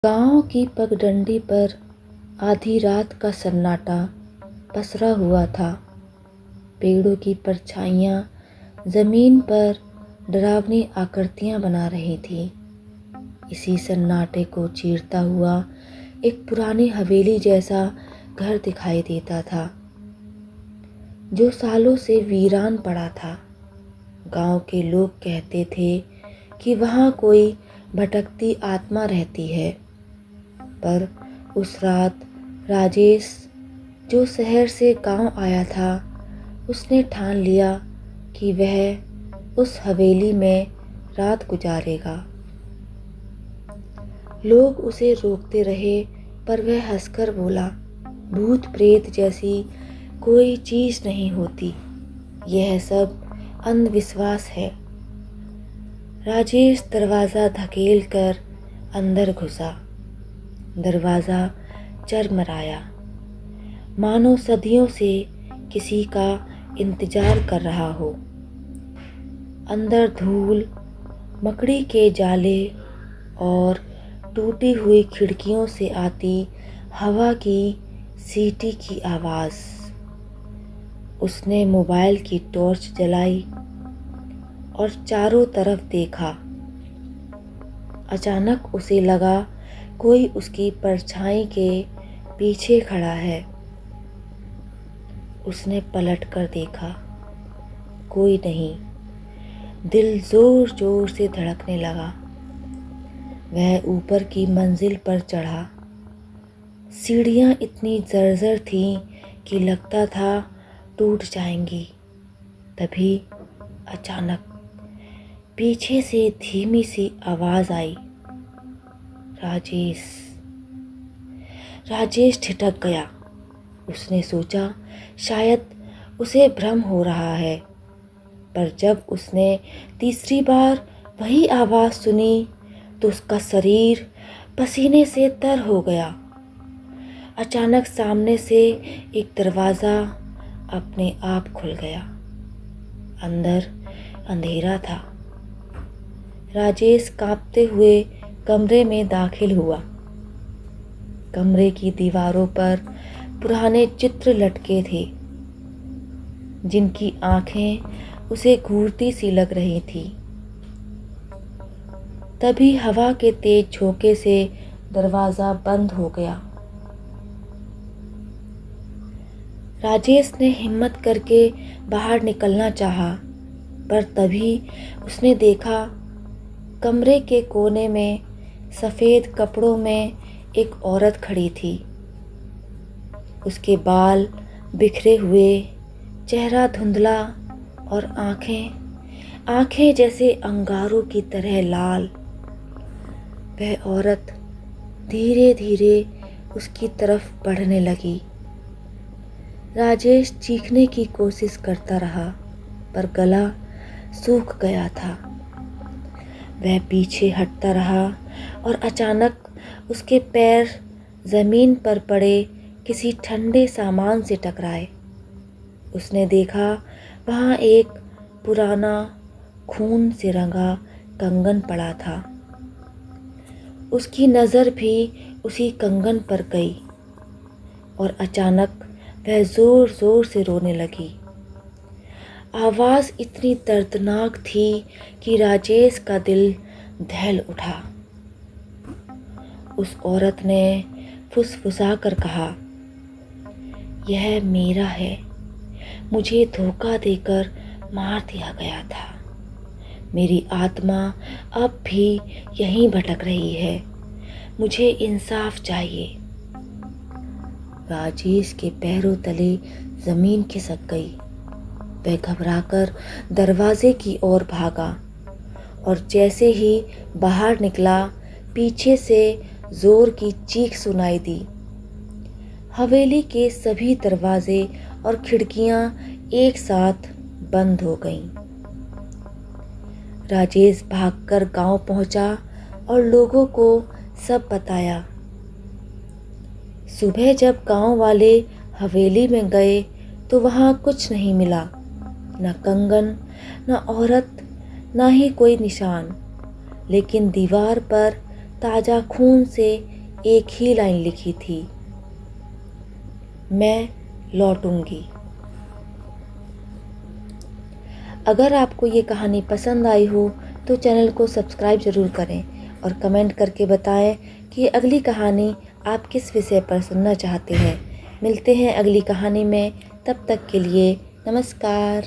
गांव की पगडंडी पर आधी रात का सन्नाटा पसरा हुआ था। पेड़ों की परछाइयां जमीन पर डरावनी आकृतियां बना रही थी। इसी सन्नाटे को चीरता हुआ एक पुरानी हवेली जैसा घर दिखाई देता था, जो सालों से वीरान पड़ा था। गांव के लोग कहते थे कि वहां कोई भटकती आत्मा रहती है, पर उस रात राजेश, जो शहर से गांव आया था, उसने ठान लिया कि वह उस हवेली में रात गुजारेगा। लोग उसे रोकते रहे, पर वह हंसकर बोला, भूत प्रेत जैसी कोई चीज नहीं होती, यह सब अंधविश्वास है। राजेश दरवाज़ा धकेल कर अंदर घुसा। दरवाज़ा चरमराया, मानो सदियों से किसी का इंतजार कर रहा हो। अंदर धूल, मकड़ी के जाले और टूटी हुई खिड़कियों से आती हवा की सीटी की आवाज़। उसने मोबाइल की टॉर्च जलाई और चारों तरफ देखा। अचानक उसे लगा कोई उसकी परछाई के पीछे खड़ा है। उसने पलट कर देखा, कोई नहीं। दिल जोर जोर से धड़कने लगा। वह ऊपर की मंजिल पर चढ़ा। सीढ़ियाँ इतनी जर्जर थीं कि लगता था टूट जाएंगी। तभी अचानक पीछे से धीमी सी आवाज़ आई, राजेश। राजेश ठिठक गया। उसने सोचा शायद उसे भ्रम हो रहा है, पर जब उसने तीसरी बार वही आवाज़ सुनी तो उसका शरीर पसीने से तर हो गया। अचानक सामने से एक दरवाज़ा अपने आप खुल गया। अंदर अंधेरा था। राजेश कांपते हुए कमरे में दाखिल हुआ। कमरे की दीवारों पर पुराने चित्र लटके थे, जिनकी आंखें उसे घूरती सी लग रही थी। तभी हवा के तेज झोंके से दरवाज़ा बंद हो गया। राजेश ने हिम्मत करके बाहर निकलना चाहा, पर तभी उसने देखा कमरे के कोने में सफ़ेद कपड़ों में एक औरत खड़ी थी। उसके बाल बिखरे हुए, चेहरा धुंधला और आंखें जैसे अंगारों की तरह लाल। वह औरत धीरे धीरे उसकी तरफ बढ़ने लगी। राजेश चीखने की कोशिश करता रहा, पर गला सूख गया था। वह पीछे हटता रहा और अचानक उसके पैर ज़मीन पर पड़े किसी ठंडे सामान से टकराए। उसने देखा वहाँ एक पुराना खून से रंगा कंगन पड़ा था। उसकी नज़र भी उसी कंगन पर गई और अचानक वह ज़ोर ज़ोर से रोने लगी। आवाज़ इतनी दर्दनाक थी कि राजेश का दिल दहल उठा। उस औरत ने फुसफुसा कर कहा, यह मेरा है, मुझे धोखा देकर मार दिया गया था। मेरी आत्मा अब भी यहीं भटक रही है, मुझे इंसाफ चाहिए। राजेश के पैरों तले ज़मीन खिसक गई। वह घबराकर दरवाजे की ओर भागा और जैसे ही बाहर निकला, पीछे से जोर की चीख सुनाई दी। हवेली के सभी दरवाजे और खिड़कियां एक साथ बंद हो गईं। राजेश भागकर गांव पहुंचा और लोगों को सब बताया। सुबह जब गांव वाले हवेली में गए तो वहां कुछ नहीं मिला, न कंगन, न औरत, न ही कोई निशान। लेकिन दीवार पर ताज़ा खून से एक ही लाइन लिखी थी, मैं लौटूंगी। अगर आपको ये कहानी पसंद आई हो तो चैनल को सब्सक्राइब ज़रूर करें और कमेंट करके बताएं कि अगली कहानी आप किस विषय पर सुनना चाहते हैं। मिलते हैं अगली कहानी में, तब तक के लिए नमस्कार।